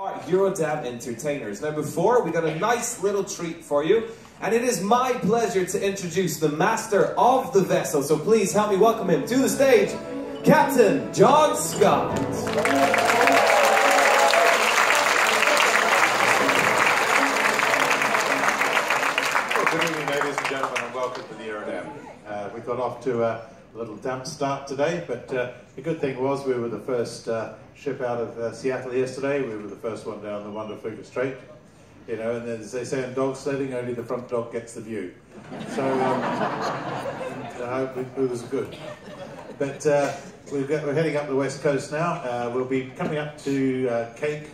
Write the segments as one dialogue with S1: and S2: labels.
S1: Eurodam entertainers. Now before, we got a nice little treat for you, and it is my pleasure to introduce the master of the vessel, so please help me welcome him to the stage, Captain John Scott.
S2: Good evening, ladies and gentlemen, and welcome to the Eurodam. We got off to a little damp start today, but the good thing was we were the first ship out of Seattle yesterday. We were the first one down the Wonderful Strait, you know, and as they say in dog sledding, only the front dog gets the view. So I hope it was good. But we're heading up the west coast now. We'll be coming up to Cape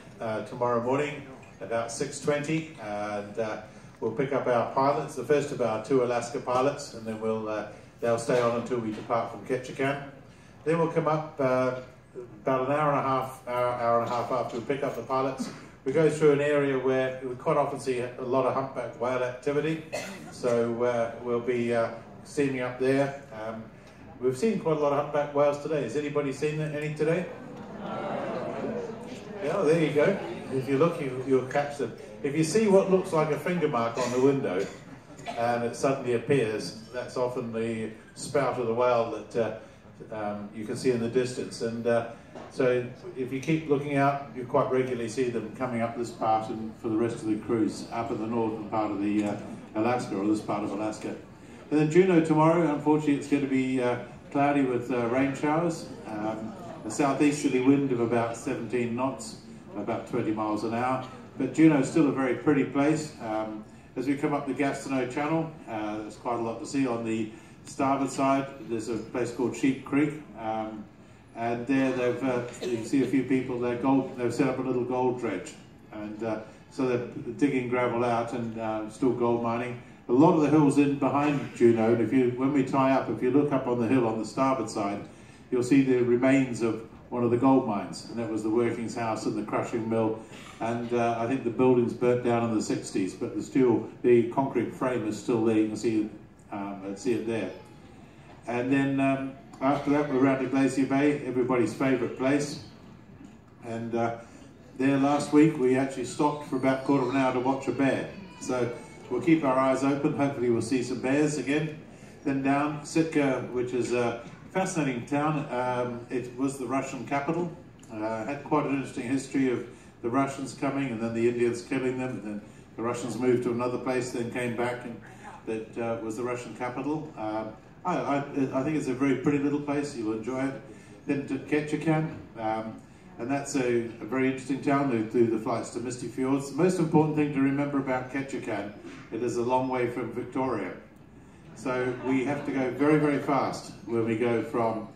S2: tomorrow morning about 6:20, and we'll pick up our pilots, the first of our 2 Alaska pilots, and then they'll stay on until we depart from Ketchikan. Then we'll come up about an hour and a half after we pick up the pilots. We go through an area where we quite often see a lot of humpback whale activity, so we'll be steaming up there. We've seen quite a lot of humpback whales today. Has anybody seen any today? Yeah, there you go. If you look, you'll catch them. If you see what looks like a finger mark on the window and it suddenly appears, that's often the spout of the whale that you can see in the distance. And so if you keep looking out, you quite regularly see them coming up this part and for the rest of the cruise, up in the northern part of the Alaska, or this part of Alaska. And then Juneau tomorrow, unfortunately it's going to be cloudy with rain showers, a southeasterly wind of about 17 knots, about 20 miles an hour. But Juneau is still a very pretty place. As we come up the Gastineau Channel, there's quite a lot to see. On the starboard side, there's a place called Sheep Creek, and there you can see a few people there. They've set up a little gold dredge, and so they're digging gravel out and still gold mining. A lot of the hills in behind Juneau, and when we tie up, if you look up on the hill on the starboard side, you'll see the remains of one of the gold mines, and that was the workings house and the crushing mill, and I think the buildings burnt down in the 60s, but the concrete frame is still there. You can see it there. And then after that, we're around to Glacier Bay, everybody's favourite place, and there last week we actually stopped for about a quarter of an hour to watch a bear, so we'll keep our eyes open. Hopefully we'll see some bears again. Then down Sitka, which is fascinating town. It was the Russian capital. Had quite an interesting history of the Russians coming and then the Indians killing them, and then the Russians moved to another place, then came back, and that was the Russian capital. I think it's a very pretty little place. You'll enjoy it. Then to Ketchikan, and that's a very interesting town. They do the flights to Misty Fjords. The most important thing to remember about Ketchikan, it is a long way from Victoria. So we have to go very, very fast when we go from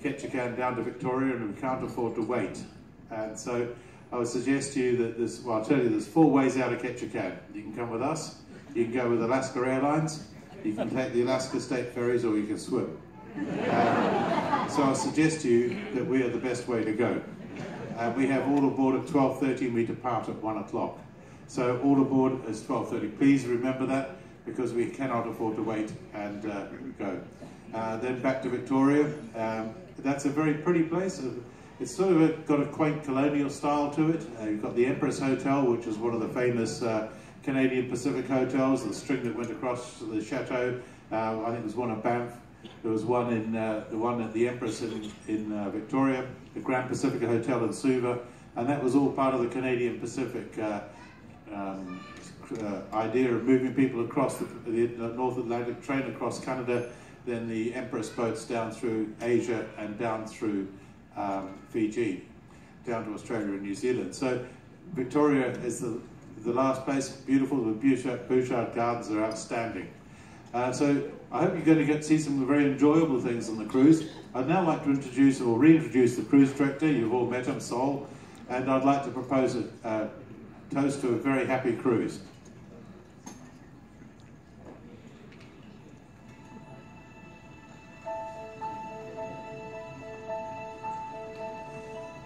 S2: Ketchikan down to Victoria, and we can't afford to wait. And so I would suggest to you that I'll tell you, there's 4 ways out of Ketchikan. You can come with us, you can go with Alaska Airlines, you can take the Alaska State Ferries, or you can swim. So I'll suggest to you that we are the best way to go. We have all aboard at 12:30 and we depart at 1 o'clock. So all aboard is 12:30. Please remember that, because we cannot afford to wait and go. Then back to Victoria. That's a very pretty place. It's sort of got a quaint colonial style to it. You've got the Empress Hotel, which is one of the famous Canadian Pacific hotels, the string that went across the chateau. I think there's one at Banff. There was one at the Empress in Victoria, the Grand Pacific Hotel in Suva, and that was all part of the Canadian Pacific idea of moving people across the North Atlantic, train across Canada, then the Empress boats down through Asia and down through Fiji, down to Australia and New Zealand. So Victoria is the last place. Beautiful. The Bouchard Gardens are outstanding. So I hope you're going to see some very enjoyable things on the cruise. I'd now like to introduce or reintroduce the cruise director. You've all met him, Sol, and I'd like to propose a toast to a very happy cruise.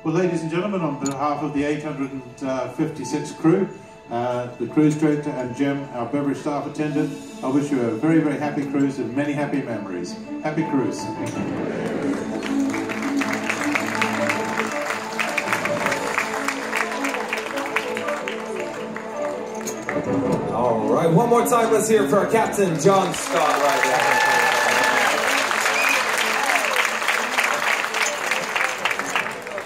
S2: Well, ladies and gentlemen, on behalf of the 856 crew, the cruise director and Jem, our beverage staff attendant, I wish you a very, very happy cruise and many happy memories. Happy cruise.
S1: All right, one more time, let's hear it for our captain, John Scott, right there.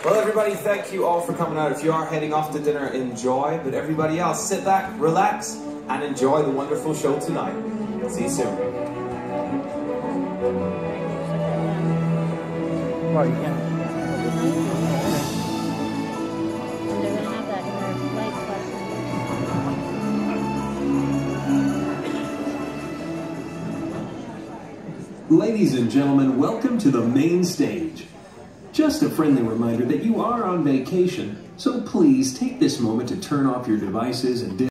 S1: Well, everybody, thank you all for coming out. If you are heading off to dinner, enjoy. But everybody else, sit back, relax, and enjoy the wonderful show tonight. See you soon.
S3: Ladies and gentlemen, welcome to the main stage. Just a friendly reminder that you are on vacation, so please take this moment to turn off your devices and